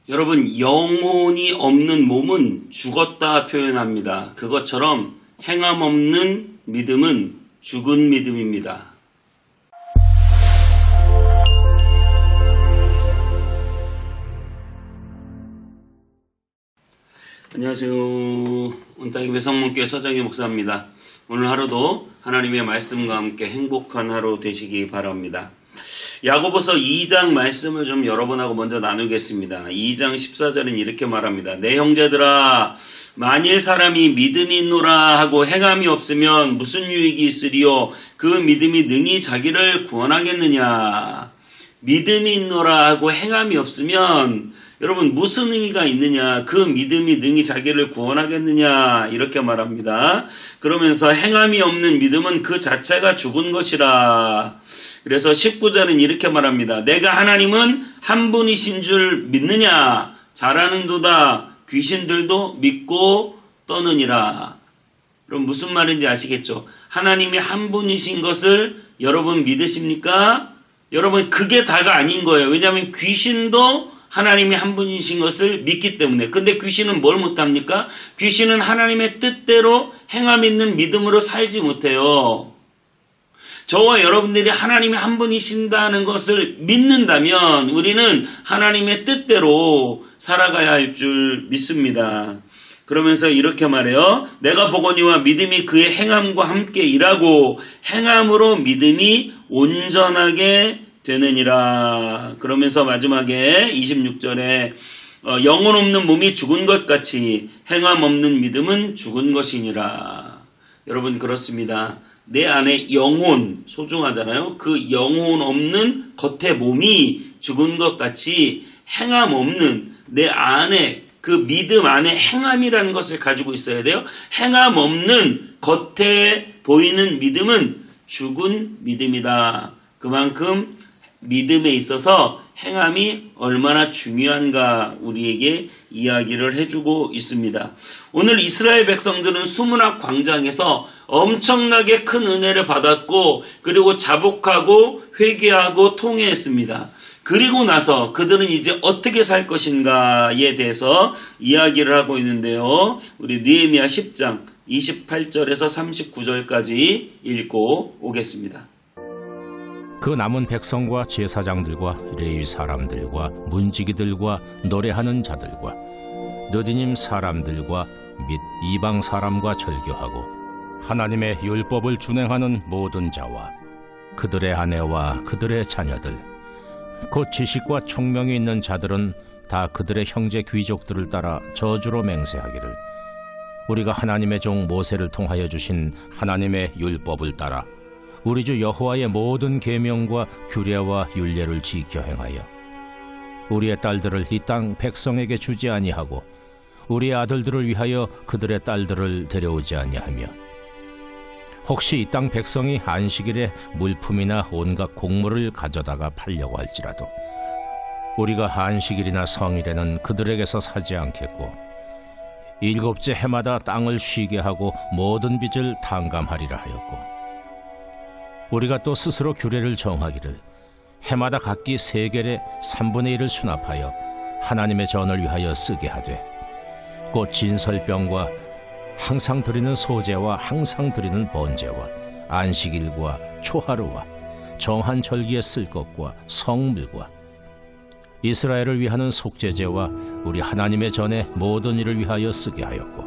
여러분, 영혼이 없는 몸은 죽었다 표현합니다. 그것처럼 행함 없는 믿음은 죽은 믿음입니다. 안녕하세요. 온땅입의 성문교회 서정희 목사입니다. 오늘 하루도 하나님의 말씀과 함께 행복한 하루 되시기 바랍니다. 야고보서 2장 말씀을 좀 여러분하고 먼저 나누겠습니다. 2장 14절은 이렇게 말합니다. 내 형제들아, 만일 사람이 믿음이 있노라 하고 행함이 없으면 무슨 유익이 있으리요? 그 믿음이 능히 자기를 구원하겠느냐? 믿음이 있노라 하고 행함이 없으면 여러분 무슨 의미가 있느냐? 그 믿음이 능히 자기를 구원하겠느냐? 이렇게 말합니다. 그러면서 행함이 없는 믿음은 그 자체가 죽은 것이라. 그래서 19절은 이렇게 말합니다. 내가 하나님은 한 분이신 줄 믿느냐? 잘하는도다. 귀신들도 믿고 떠느니라. 그럼 무슨 말인지 아시겠죠? 하나님이 한 분이신 것을 여러분 믿으십니까? 여러분 그게 다가 아닌 거예요. 왜냐하면 귀신도 하나님이 한 분이신 것을 믿기 때문에. 근데 귀신은 뭘 못합니까? 귀신은 하나님의 뜻대로 행함 있는 믿음으로 살지 못해요. 저와 여러분들이 하나님이 한 분이신다는 것을 믿는다면 우리는 하나님의 뜻대로 살아가야 할 줄 믿습니다. 그러면서 이렇게 말해요. 내가 보거니와 믿음이 그의 행함과 함께 일하고 행함으로 믿음이 온전하게 되느니라. 그러면서 마지막에 26절에 영혼 없는 몸이 죽은 것 같이 행함 없는 믿음은 죽은 것이니라. 여러분 그렇습니다. 내 안에 영혼 소중하잖아요. 그 영혼 없는 겉의 몸이 죽은 것 같이 행함 없는 내 안에 그 믿음 안에 행함이라는 것을 가지고 있어야 돼요. 행함 없는 겉에 보이는 믿음은 죽은 믿음이다. 그만큼 믿음에 있어서 행함이 얼마나 중요한가 우리에게 이야기를 해주고 있습니다. 오늘 이스라엘 백성들은 수문학 광장에서 엄청나게 큰 은혜를 받았고 그리고 자복하고 회개하고 통회했습니다. 그리고 나서 그들은 이제 어떻게 살 것인가에 대해서 이야기를 하고 있는데요. 우리 느헤미야 10장 28절에서 39절까지 읽고 오겠습니다. 그 남은 백성과 제사장들과 레위 사람들과 문지기들과 노래하는 자들과 느디님 사람들과 및 이방 사람과 절교하고 하나님의 율법을 준행하는 모든 자와 그들의 아내와 그들의 자녀들 곧 지식과 총명이 있는 자들은 다 그들의 형제 귀족들을 따라 저주로 맹세하기를 우리가 하나님의 종 모세를 통하여 주신 하나님의 율법을 따라 우리 주 여호와의 모든 계명과 규례와 율례를 지켜 행하여 우리의 딸들을 이 땅 백성에게 주지 아니하고 우리의 아들들을 위하여 그들의 딸들을 데려오지 아니하며 혹시 이 땅 백성이 안식일에 물품이나 온갖 곡물을 가져다가 팔려고 할지라도 우리가 안식일이나 성일에는 그들에게서 사지 않겠고 일곱째 해마다 땅을 쉬게 하고 모든 빚을 탕감하리라 하였고 우리가 또 스스로 규례를 정하기를 해마다 각기 세겔의 3분의 1을 수납하여 하나님의 전을 위하여 쓰게 하되 곧 진설병과 항상 드리는 소제와 항상 드리는 번제와 안식일과 초하루와 정한 절기에 쓸 것과 성물과 이스라엘을 위하는 속죄제와 우리 하나님의 전의 모든 일을 위하여 쓰게 하였고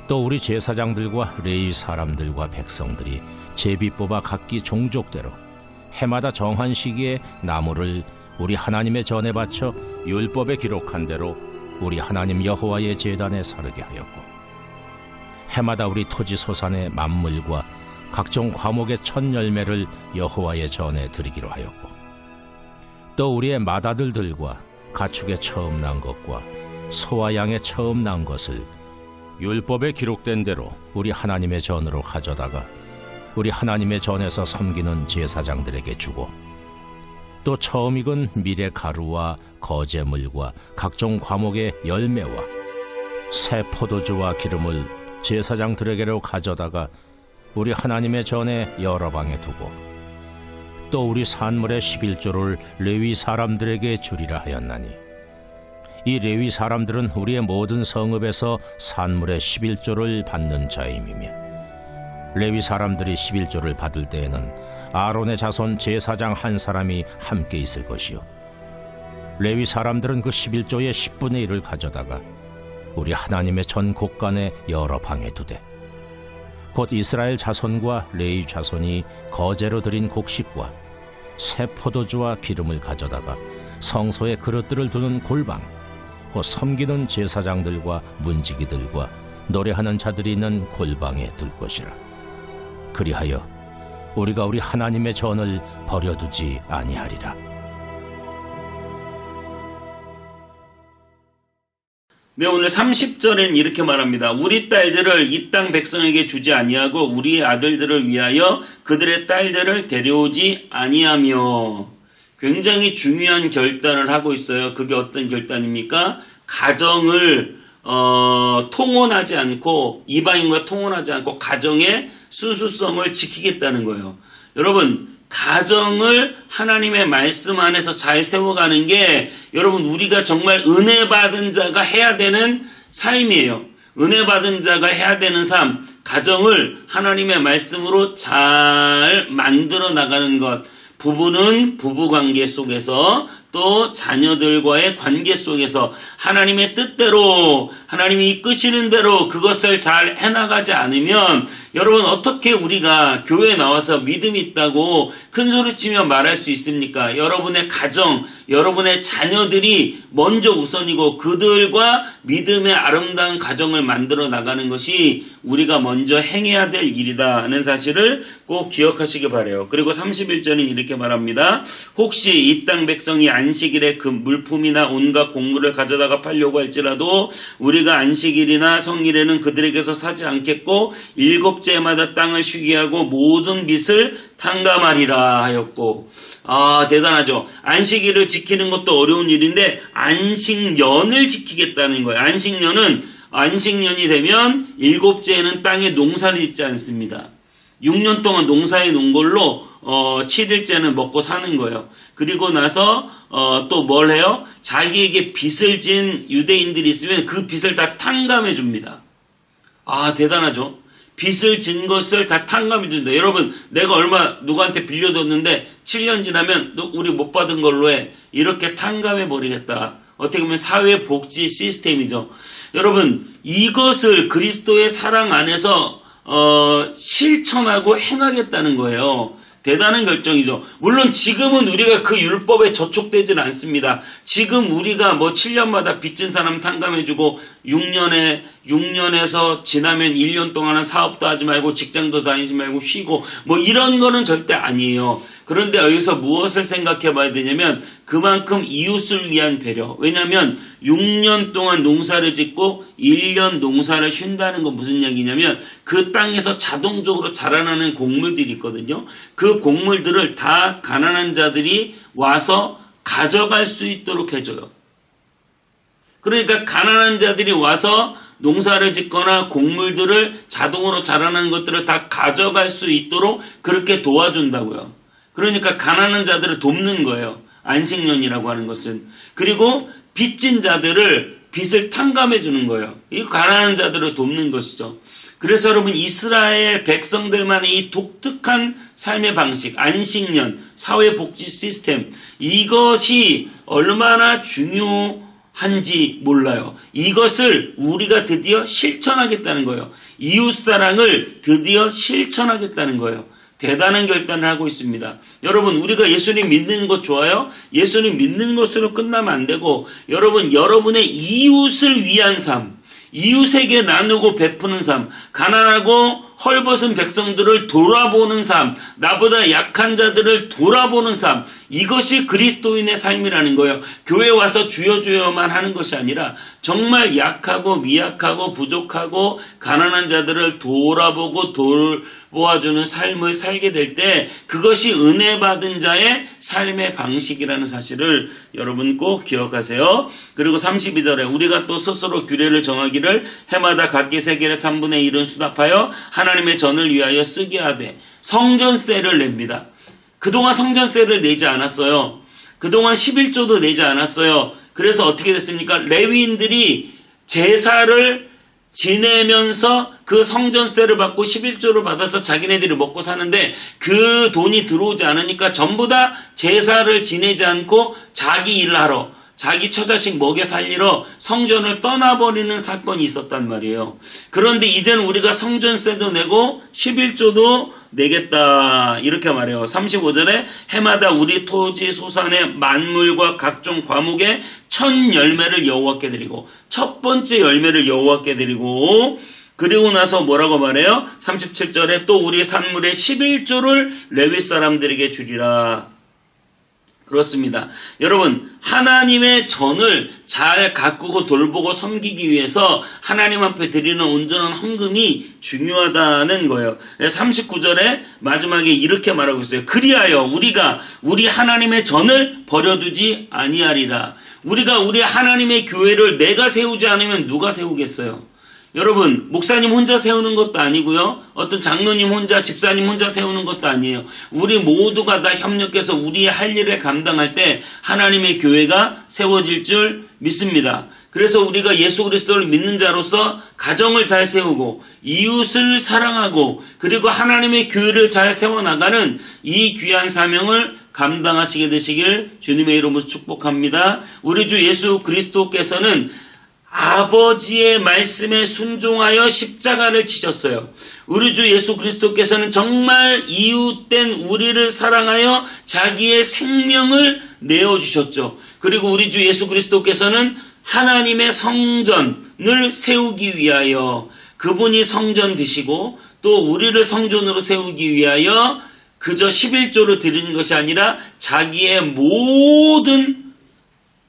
또 우리 제사장들과 레위 사람들과 백성들이 제비 뽑아 각기 종족대로 해마다 정한 시기에 나무를 우리 하나님의 전에 바쳐 율법에 기록한 대로 우리 하나님 여호와의 제단에 사르게 하였고 해마다 우리 토지 소산의 만물과 각종 과목의 첫 열매를 여호와의 전에 드리기로 하였고 또 우리의 맏아들들과 가축의 처음 난 것과 소와 양의 처음 난 것을 율법에 기록된 대로 우리 하나님의 전으로 가져다가 우리 하나님의 전에서 섬기는 제사장들에게 주고 또 처음 익은 밀의 가루와 거제물과 각종 과목의 열매와 새 포도주와 기름을 제사장들에게로 가져다가 우리 하나님의 전에 여러 방에 두고 또 우리 산물의 11조를 레위 사람들에게 주리라 하였나니 이 레위 사람들은 우리의 모든 성읍에서 산물의 11조를 받는 자임이며 레위 사람들이 11조를 받을 때에는 아론의 자손 제사장 한 사람이 함께 있을 것이요 레위 사람들은 그 11조의 10분의 1을 가져다가 우리 하나님의 전 곳간에 여러 방에 두되 곧 이스라엘 자손과 레위 자손이 거제로 드린 곡식과 새 포도주와 기름을 가져다가 성소에 그릇들을 두는 골방 곧 섬기는 제사장들과 문지기들과 노래하는 자들이 있는 골방에 둘 것이라. 그리하여 우리가 우리 하나님의 전을 버려두지 아니하리라. 네, 오늘 30절에는 이렇게 말합니다. 우리 딸들을 이 땅 백성에게 주지 아니하고 우리의 아들들을 위하여 그들의 딸들을 데려오지 아니하며. 굉장히 중요한 결단을 하고 있어요. 그게 어떤 결단입니까? 가정을 통혼하지 않고, 이방인과 통혼하지 않고 가정의 순수성을 지키겠다는 거예요. 여러분, 가정을 하나님의 말씀 안에서 잘 세워가는 게 여러분 우리가 정말 은혜 받은 자가 해야 되는 삶이에요. 은혜 받은 자가 해야 되는 삶, 가정을 하나님의 말씀으로 잘 만들어 나가는 것. 부부는 부부관계 속에서 또 자녀들과의 관계 속에서 하나님의 뜻대로 하나님이 이끄시는 대로 그것을 잘 해나가지 않으면 여러분 어떻게 우리가 교회에 나와서 믿음이 있다고 큰소리치며 말할 수 있습니까? 여러분의 가정, 여러분의 자녀들이 먼저 우선이고 그들과 믿음의 아름다운 가정을 만들어 나가는 것이 우리가 먼저 행해야 될 일이다는 사실을 꼭 기억하시기 바라요. 그리고 31절은 이렇게 말합니다. 혹시 이 땅 백성이 안식일에 그 물품이나 온갖 곡물을 가져다가 팔려고 할지라도 우리가 안식일이나 성일에는 그들에게서 사지 않겠고 일곱째마다 땅을 쉬게 하고 모든 빚을 탕감하리라 하였고. 대단하죠. 안식일을 지키는 것도 어려운 일인데 안식년을 지키겠다는 거예요. 안식년이 되면 일곱째에는 땅에 농사를 짓지 않습니다. 6년 동안 농사해 놓은 걸로 7일째는 먹고 사는 거예요. 그리고 나서 또 뭘 해요? 자기에게 빚을 진 유대인들이 있으면 그 빚을 다 탕감해 줍니다. 대단하죠. 빚을 진 것을 다 탕감해 준다. 여러분, 내가 얼마 누구한테 빌려줬는데 7년 지나면 우리 못 받은 걸로 해. 이렇게 탕감해 버리겠다. 어떻게 보면 사회복지 시스템이죠. 여러분, 이것을 그리스도의 사랑 안에서 실천하고 행하겠다는 거예요. 대단한 결정이죠. 물론 지금은 우리가 그 율법에 저촉되지는 않습니다. 지금 우리가 7년마다 빚진 사람 탕감해주고 6년에서 지나면 1년 동안은 사업도 하지 말고 직장도 다니지 말고 쉬고 이런 거는 절대 아니에요. 그런데 여기서 무엇을 생각해 봐야 되냐면 그만큼 이웃을 위한 배려. 왜냐하면 6년 동안 농사를 짓고 1년 농사를 쉰다는 건 무슨 얘기냐면 그 땅에서 자동적으로 자라나는 곡물들이 있거든요. 그 곡물들을 다 가난한 자들이 와서 가져갈 수 있도록 해줘요. 그러니까 가난한 자들이 와서 농사를 짓거나 곡물들을 자동으로 자라나는 것들을 다 가져갈 수 있도록 그렇게 도와준다고요. 그러니까 가난한 자들을 돕는 거예요. 안식년이라고 하는 것은. 그리고 빚진 자들을 빚을 탕감해 주는 거예요. 이 가난한 자들을 돕는 것이죠. 그래서 여러분 이스라엘 백성들만의 이 독특한 삶의 방식, 안식년, 사회복지 시스템 이것이 얼마나 중요한지 몰라요. 이것을 우리가 드디어 실천하겠다는 거예요. 이웃사랑을 드디어 실천하겠다는 거예요. 대단한 결단을 하고 있습니다. 여러분 우리가 예수님 믿는 것 좋아요? 예수님 믿는 것으로 끝나면 안 되고 여러분 여러분의 이웃을 위한 삶, 이웃에게 나누고 베푸는 삶, 가난하고 헐벗은 백성들을 돌아보는 삶, 나보다 약한 자들을 돌아보는 삶, 이것이 그리스도인의 삶이라는 거예요. 교회 와서 주여 주여만 하는 것이 아니라 정말 약하고 미약하고 부족하고 가난한 자들을 돌아보고 돌보아주는 삶을 살게 될 때 그것이 은혜 받은 자의 삶의 방식이라는 사실을 여러분 꼭 기억하세요. 그리고 32절에 우리가 또 스스로 규례를 정하기를 해마다 각기 세겔의 3분의 1은 수납하여 하나님의 전을 위하여 쓰게 하되 성전세를 냅니다. 그동안 성전세를 내지 않았어요. 그동안 11조도 내지 않았어요. 그래서 어떻게 됐습니까? 레위인들이 제사를 지내면서 그 성전세를 받고 11조를 받아서 자기네들이 먹고 사는데 그 돈이 들어오지 않으니까 전부 다 제사를 지내지 않고 자기 일을 하러, 자기 처자식 먹여 살리러 성전을 떠나버리는 사건이 있었단 말이에요. 그런데 이제는 우리가 성전세도 내고 11조도 내겠다 이렇게 말해요. 35절에 해마다 우리 토지 소산의 만물과 각종 과목의 첫 열매를 여호와께 드리고, 첫 번째 열매를 여호와께 드리고, 그리고 나서 뭐라고 말해요? 37절에 또 우리 산물의 11조를 레위 사람들에게 주리라. 그렇습니다. 여러분, 하나님의 전을 잘 가꾸고 돌보고 섬기기 위해서 하나님 앞에 드리는 온전한 헌금이 중요하다는 거예요. 39절에 마지막에 이렇게 말하고 있어요. 그리하여 우리가 우리 하나님의 전을 버려두지 아니하리라. 우리가 우리 하나님의 교회를 내가 세우지 않으면 누가 세우겠어요? 여러분, 목사님 혼자 세우는 것도 아니고요. 어떤 장로님 혼자, 집사님 혼자 세우는 것도 아니에요. 우리 모두가 다 협력해서 우리의 할 일을 감당할 때 하나님의 교회가 세워질 줄 믿습니다. 그래서 우리가 예수 그리스도를 믿는 자로서 가정을 잘 세우고 이웃을 사랑하고 그리고 하나님의 교회를 잘 세워나가는 이 귀한 사명을 감당하시게 되시길 주님의 이름으로 축복합니다. 우리 주 예수 그리스도께서는 아버지의 말씀에 순종하여 십자가를 지셨어요. 우리 주 예수 그리스도께서는 정말 이웃된 우리를 사랑하여 자기의 생명을 내어주셨죠. 그리고 우리 주 예수 그리스도께서는 하나님의 성전을 세우기 위하여 그분이 성전 되시고 또 우리를 성전으로 세우기 위하여 그저 11조를 드리는 것이 아니라 자기의 모든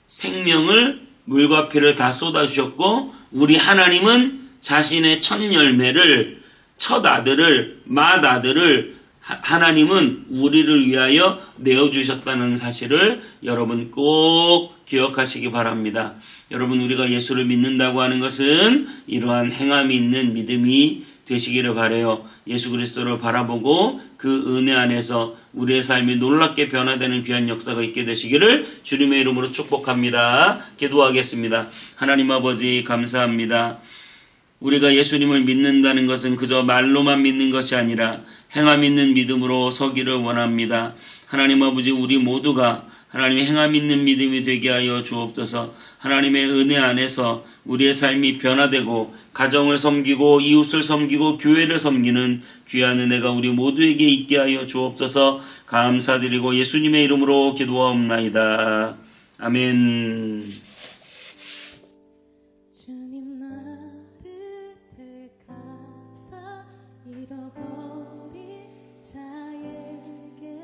생명을 물과 피를 다 쏟아주셨고 우리 하나님은 자신의 첫 열매를, 첫 아들을, 맏아들을 하나님은 우리를 위하여 내어주셨다는 사실을 여러분 꼭 기억하시기 바랍니다. 여러분, 우리가 예수를 믿는다고 하는 것은 이러한 행함이 있는 믿음이 되시기를 바라요. 예수 그리스도를 바라보고 그 은혜 안에서 우리의 삶이 놀랍게 변화되는 귀한 역사가 있게 되시기를 주님의 이름으로 축복합니다. 기도하겠습니다. 하나님 아버지 감사합니다. 우리가 예수님을 믿는다는 것은 그저 말로만 믿는 것이 아니라 행함 있는 믿음으로 서기를 원합니다. 하나님 아버지, 우리 모두가 하나님의 행함 있는 믿음이 되게 하여 주옵소서. 하나님의 은혜 안에서 우리의 삶이 변화되고 가정을 섬기고 이웃을 섬기고 교회를 섬기는 귀한 은혜가 우리 모두에게 있게 하여 주옵소서. 감사드리고 예수님의 이름으로 기도하옵나이다. 아멘. 주님 나를 택하사 잃어버린 자에게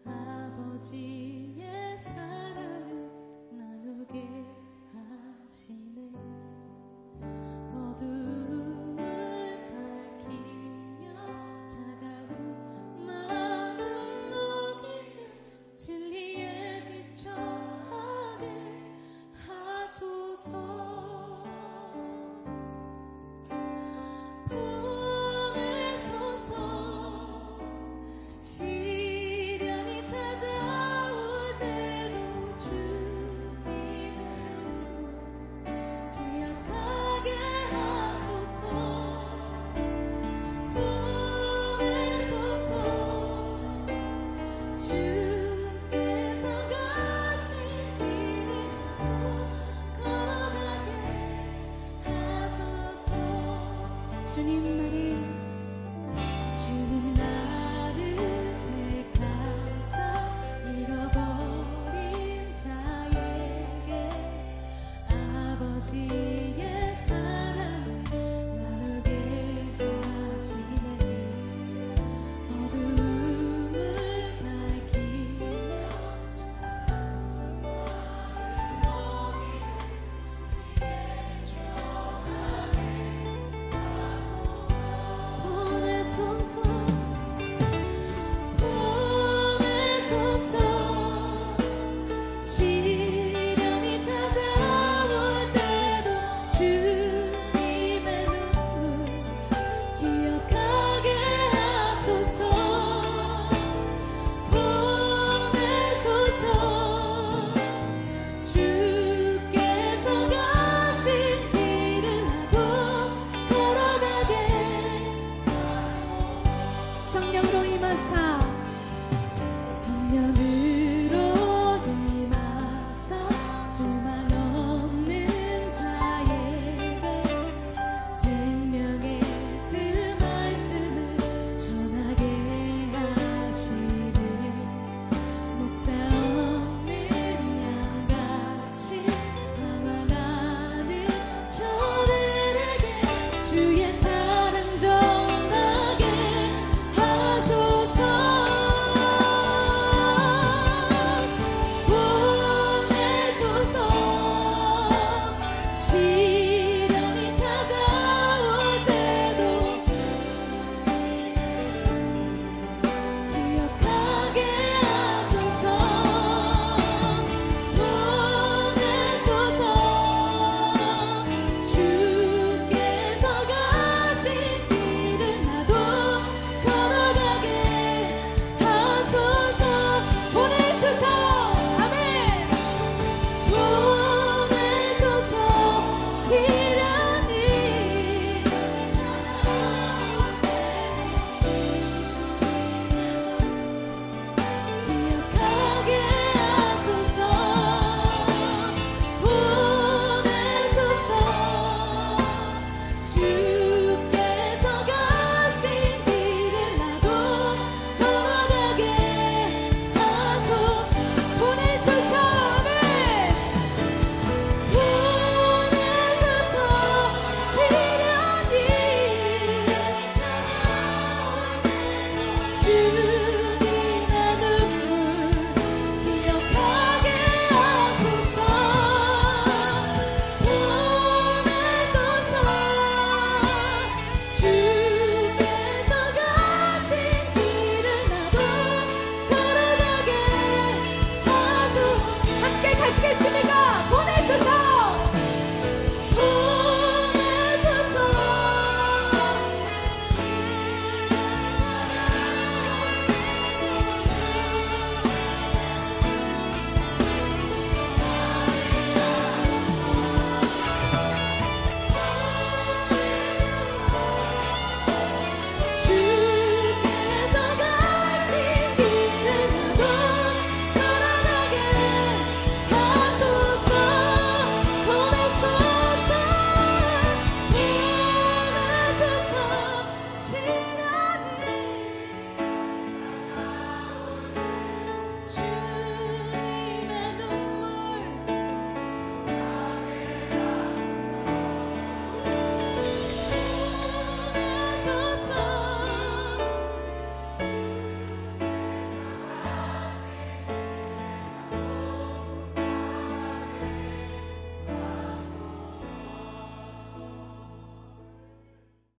아버지의 사랑을 나누게 하시네. 어둠을 밝히며 차가운 마음 녹이는 진리의 빛 전하게 하소서. 보내소서. 시련이 찾아올 때도 주님의 눈물 기억하게 하소서. 보내소서. 주께서 가신 길을 걸어가게 하소서. 주님 나를